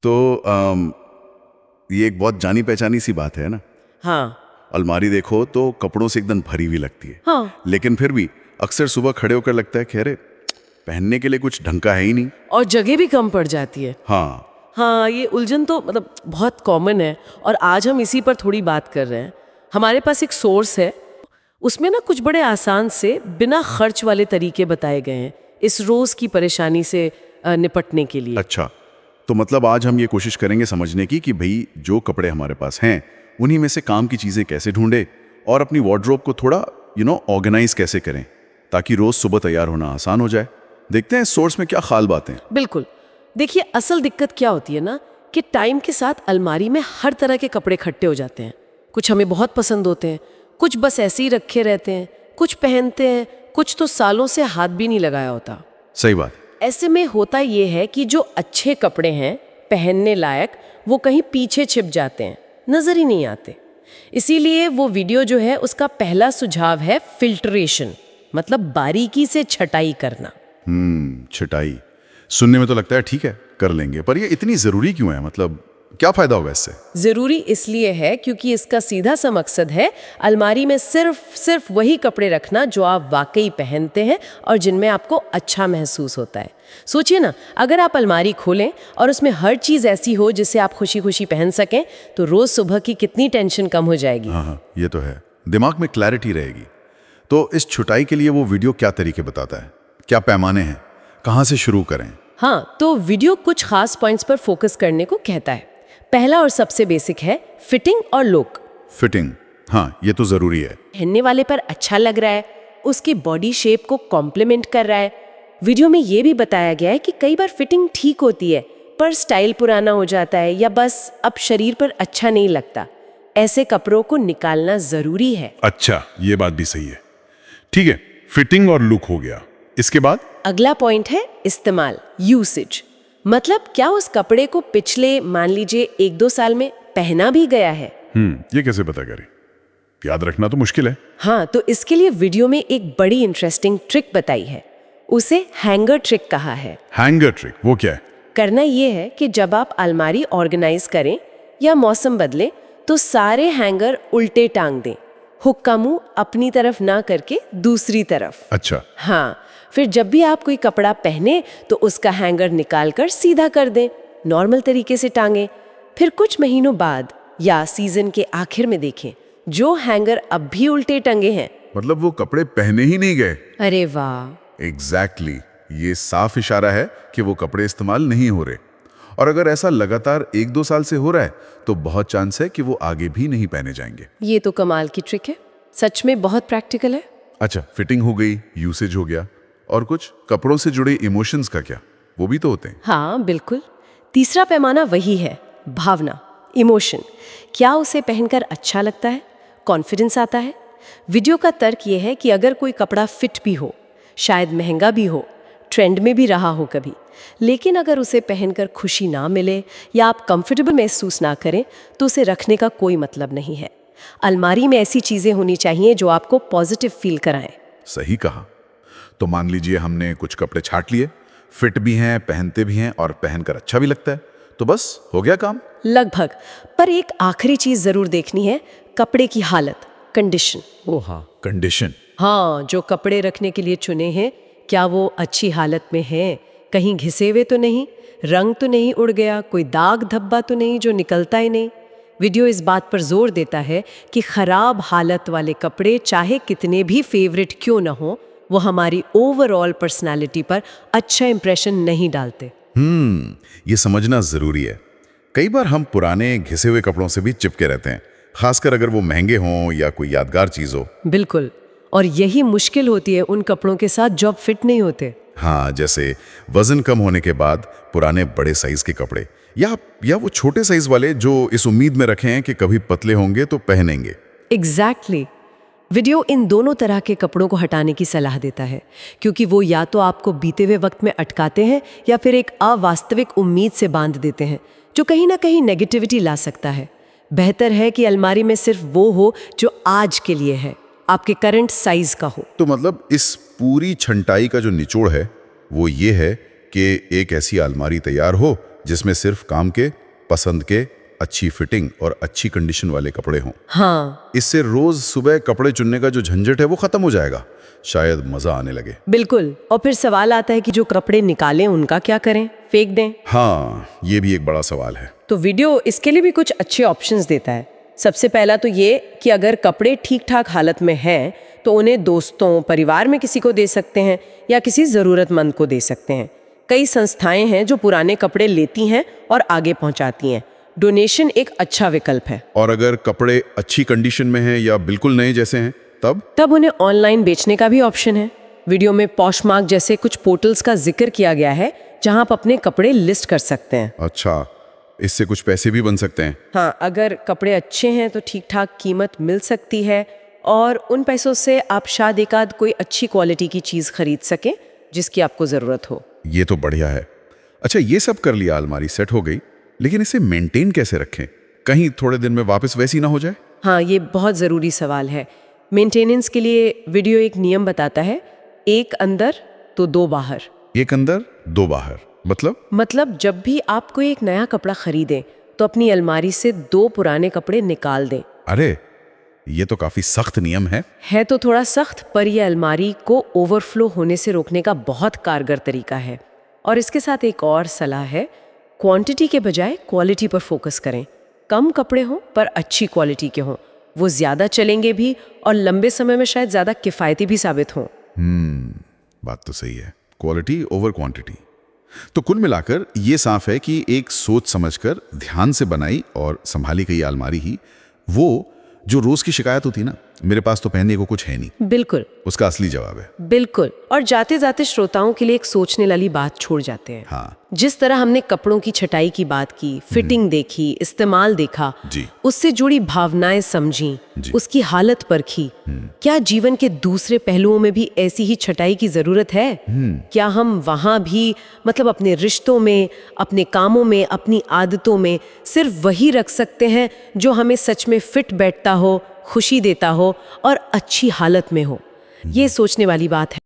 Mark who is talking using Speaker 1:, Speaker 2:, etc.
Speaker 1: तो ये एक बहुत जानी पहचानी सी बात है ना।
Speaker 2: हाँ
Speaker 1: अलमारी देखो तो कपड़ों से एकदम भरी हुई लगती है।
Speaker 2: हाँ।
Speaker 1: लेकिन फिर भी अक्सर सुबह खड़े होकर लगता है कि अरे पहनने के लिए कुछ ढंग का है ही नहीं।
Speaker 2: और जगह भी कम पड़ जाती है।
Speaker 1: हाँ
Speaker 2: हाँ, ये उलझन तो मतलब बहुत कॉमन है और आज हम इसी पर थोड़ी बात कर रहे हैं। हमारे पास एक सोर्स है, उसमें ना कुछ बड़े आसान से बिना खर्च वाले तरीके बताए गए हैं इस रोज की परेशानी से निपटने के लिए।
Speaker 1: अच्छा, तो मतलब आज हम ये कोशिश करेंगे समझने की कि भाई जो कपड़े हमारे पास हैं उन्हीं में से काम की चीज़ें कैसे ढूंढे और अपनी वार्डरोब को थोड़ा ऑर्गेनाइज कैसे करें ताकि रोज सुबह तैयार होना आसान हो जाए। देखते हैं इस सोर्स में क्या खाल बातें।
Speaker 2: बिल्कुल। देखिए, असल दिक्कत क्या होती है ना कि टाइम के साथ अलमारी में हर तरह के कपड़े इकट्ठे हो जाते हैं। कुछ हमें बहुत पसंद होते हैं, कुछ बस ऐसे ही रखे रहते हैं, कुछ पहनते हैं, कुछ तो सालों से हाथ भी नहीं लगाया होता।
Speaker 1: सही बात।
Speaker 2: ऐसे में होता ये है कि जो अच्छे कपड़े हैं पहनने लायक, वो कहीं पीछे छिप जाते हैं, नजर ही नहीं आते। इसीलिए वो वीडियो जो है उसका पहला सुझाव है फिल्ट्रेशन, मतलब बारीकी से छटाई करना।
Speaker 1: छटाई सुनने में तो लगता है ठीक है कर लेंगे, पर ये इतनी जरूरी क्यों है? मतलब क्या फायदा होगा इससे?
Speaker 2: जरूरी इसलिए है क्योंकि इसका सीधा सा मकसद है अलमारी में सिर्फ वही कपड़े रखना जो आप वाकई पहनते हैं और जिनमें आपको अच्छा महसूस होता है। सोचिए ना, अगर आप अलमारी खोलें और उसमें हर चीज ऐसी हो जिसे आप खुशी खुशी पहन सकें तो रोज सुबह की कितनी टेंशन कम हो जाएगी।
Speaker 1: हाँ, ये तो है, दिमाग में क्लैरिटी रहेगी। तो इस छुटाई के लिए वो वीडियो क्या तरीके बताता है, क्या पैमाने हैं, कहाँ से शुरू करें?
Speaker 2: हाँ, तो वीडियो कुछ खास पॉइंट्स पर फोकस करने को कहता है। पहला और सबसे बेसिक है फिटिंग और लुक।
Speaker 1: फिटिंग, हाँ ये तो जरूरी है।
Speaker 2: पहनने वाले पर अच्छा लग रहा है, उसकी बॉडी शेप को कॉम्प्लीमेंट कर रहा है। वीडियो में ये भी बताया गया है कि कई बार फिटिंग ठीक होती है पर स्टाइल पुराना हो जाता है या बस अब शरीर पर अच्छा नहीं लगता। ऐसे कपड़ों को निकालना जरूरी है।
Speaker 1: अच्छा, ये बात भी सही है। ठीक है, फिटिंग और लुक हो गया। इसके बाद
Speaker 2: अगला पॉइंट है इस्तेमाल, यूसेज। मतलब क्या उस कपड़े को पिछले मान लीजिए 1-2 साल में पहना भी गया है।
Speaker 1: ये कैसे पता करें? याद रखना तो मुश्किल है।
Speaker 2: हाँ, तो इसके लिए वीडियो में एक बड़ी इंटरेस्टिंग ट्रिक बताई है, उसे हैंगर ट्रिक कहा है।
Speaker 1: हैंगर ट्रिक, वो क्या है?
Speaker 2: करना ये है कि जब आप अलमारी ऑर्गेनाइज करें या मौसम बदले तो सारे हैंगर उल्टे टांग दें, हुक का मुंह अपनी तरफ ना करके दूसरी तरफ।
Speaker 1: अच्छा।
Speaker 2: हाँ, फिर जब भी आप कोई कपड़ा पहने तो उसका हैंगर निकालकर सीधा कर दें, नॉर्मल तरीके से टांगें। फिर कुछ महीनों बाद या सीजन के आखिर में देखें जो हैंगर अब भी उल्टे टंगे हैं।
Speaker 1: मतलब वो कपड़े पहने ही नहीं गए।
Speaker 2: अरे वाह।
Speaker 1: एग्जैक्टली, ये साफ इशारा है कि वो कपड़े इस्तेमाल नहीं हो रहे। और अगर ऐसा लगातार 1-2 साल से हो रहा है तो बहुत चांस है कि वो आगे भी नहीं पहने जाएंगे।
Speaker 2: ये तो कमाल की ट्रिक है, सच में बहुत प्रैक्टिकल है।
Speaker 1: अच्छा, फिटिंग हो गई, यूसेज हो गया, और कुछ कपड़ों से जुड़े इमोशंस का क्या? वो भी तो होते हैं।
Speaker 2: हाँ बिल्कुल। तीसरा पैमाना वही है, भावना, इमोशन। क्या उसे पहनकर अच्छा लगता है, कॉन्फिडेंस आता है? वीडियो का तर्क ये है कि अगर कोई कपड़ा फिट भी हो, शायद महंगा भी हो, ट्रेंड में भी रहा हो कभी, लेकिन अगर उसे पहनकर खुशी ना मिले या आप कंफर्टेबल महसूस ना करें तो उसे रखने का कोई मतलब नहीं है। अलमारी में ऐसी चीजें होनी चाहिए जो आपको पॉजिटिव फील कराएं।
Speaker 1: सही कहा। तो मान लीजिए हमने कुछ कपड़े छांट लिए, फिट भी हैं, पहनते भी हैं और पहनकर अच्छा भी लगता है, तो बस हो गया काम
Speaker 2: लगभग। पर एक आखिरी चीज जरूर देखनी है, कपड़े की हालत, कंडीशन।
Speaker 1: ओ हाँ, कंडीशन।
Speaker 2: हाँ, जो कपड़े रखने के लिए चुने हैं क्या वो अच्छी हालत में हैं? कहीं घिसे हुए तो नहीं, रंग तो नहीं उड़ गया, कोई दाग धब्बा तो नहीं जो निकलता ही नहीं। वीडियो इस बात पर जोर देता है कि खराब हालत वाले कपड़े चाहे कितने भी फेवरेट क्यों न हो, वो हमारी ओवरऑल पर्सनालिटी पर अच्छा इंप्रेशन नहीं डालते।
Speaker 1: ये समझना जरूरी है। कई बार हम पुराने घिसे हुए कपड़ों से भी चिपके रहते हैं, खासकर अगर वो महंगे हों या कोई यादगार चीज हो।
Speaker 2: बिल्कुल, और यही मुश्किल होती है उन कपड़ों के साथ जो फिट नहीं होते।
Speaker 1: हाँ, जैसे वजन कम होने के बाद पुराने बड़े साइज के कपड़े या वो छोटे साइज वाले जो इस उम्मीद में रखे हैं कि कभी पतले होंगे तो पहनेंगे।
Speaker 2: एग्जैक्टली। वीडियो इन दोनों तरह के कपड़ों को हटाने की सलाह देता है, क्योंकि वो या तो आपको बीते हुए वक्त में अटकाते हैं या फिर एक अवास्तविक उम्मीद से बांध देते हैं जो कहीं ना कहीं नेगेटिविटी ला सकता है। बेहतर है कि अलमारी में सिर्फ वो हो जो आज के लिए है, आपके करंट साइज का हो।
Speaker 1: तो मतलब इस पूरी छंटाई का जो निचोड़ है वो ये है कि एक ऐसी अलमारी तैयार हो जिसमें सिर्फ काम के, पसंद के, अच्छी फिटिंग और अच्छी कंडीशन वाले कपड़े हों।
Speaker 2: हाँ,
Speaker 1: इससे रोज सुबह कपड़े चुनने का जो झंझट है वो खत्म हो जाएगा, शायद मजा आने लगे।
Speaker 2: बिल्कुल। और फिर सवाल आता है कि जो कपड़े निकालें उनका क्या करें, फेंक दें?
Speaker 1: हाँ, ये भी एक बड़ा सवाल है।
Speaker 2: तो वीडियो इसके लिए भी कुछ अच्छे ऑप्शंस देता है। सबसे पहला तो ये कि अगर कपड़े ठीक ठाक हालत में हैं तो उन्हें दोस्तों, परिवार में किसी को दे सकते हैं या किसी ज़रूरतमंद को दे सकते हैं। कई संस्थाएं हैं जो पुराने कपड़े लेती हैं और आगे पहुंचाती हैं। डोनेशन एक अच्छा विकल्प है।
Speaker 1: और अगर कपड़े अच्छी कंडीशन में हैं या बिल्कुल नए जैसे हैं तब
Speaker 2: उन्हें ऑनलाइन बेचने का भी ऑप्शन है। वीडियो में पॉशमार्क जैसे कुछ पोर्टल्स का जिक्र किया गया है जहां आप अपने कपड़े लिस्ट कर सकते हैं।
Speaker 1: अच्छा, इससे कुछ पैसे भी बन सकते हैं।
Speaker 2: हाँ, अगर कपड़े अच्छे हैं तो ठीक ठाक कीमत मिल सकती है और उन पैसों से आप शायद एक आध कोई अच्छी क्वालिटी की चीज़ खरीद सकें जिसकी आपको ज़रूरत हो।
Speaker 1: ये तो बढ़िया है। अच्छा, ये सब कर लिया, अलमारी सेट हो गई, लेकिन इसे मेंटेन कैसे रखें? कहीं थोड़े दिन में वापस वैसी ना हो जाए।
Speaker 2: हाँ, ये बहुत ज़रूरी सवाल है। मेंटेनेंस के लिए वीडियो एक नियम बताता है, एक अंदर तो दो बाहर।
Speaker 1: एक अंदर दो बाहर
Speaker 2: मतलब जब भी आप कोई एक नया कपड़ा खरीदें तो अपनी अलमारी से दो पुराने कपड़े निकाल दें।
Speaker 1: अरे, ये तो काफी सख्त नियम है।
Speaker 2: तो थोड़ा सख्त, पर यह अलमारी को ओवरफ्लो होने से रोकने का बहुत कारगर तरीका है। और इसके साथ एक और सलाह है, क्वांटिटी के बजाय क्वालिटी पर फोकस करें। कम कपड़े हों पर अच्छी क्वालिटी के हों, वो ज़्यादा चलेंगे भी और लंबे समय में शायद ज़्यादा किफ़ायती भी साबित हों।
Speaker 1: बात तो सही है, क्वालिटी ओवर क्वांटिटी। तो कुल मिलाकर ये साफ है कि एक सोच समझकर ध्यान से बनाई और संभाली गई अलमारी ही वो जो रोज की शिकायत होती ना, मेरे पास तो पहनने को कुछ है नहीं,
Speaker 2: बिल्कुल
Speaker 1: उसका असली जवाब है।
Speaker 2: बिल्कुल। और जाते जाते श्रोताओं के लिए एक सोचने वाली बात छोड़ जाते हैं।
Speaker 1: हाँ,
Speaker 2: जिस तरह हमने कपड़ों की छटाई की बात की, फिटिंग देखी, इस्तेमाल देखा,
Speaker 1: जी,
Speaker 2: उससे जुड़ी भावनाएं समझी,
Speaker 1: जी,
Speaker 2: उसकी हालत परखी। क्या जीवन के दूसरे पहलुओं में भी ऐसी ही छटाई की जरूरत है? क्या हम वहां भी, मतलब अपने रिश्तों में, अपने कामों में, अपनी आदतों में सिर्फ वही रख सकते हैं जो हमें सच में फिट बैठता हो, खुशी देता हो और अच्छी हालत में हो? ये सोचने वाली बात है।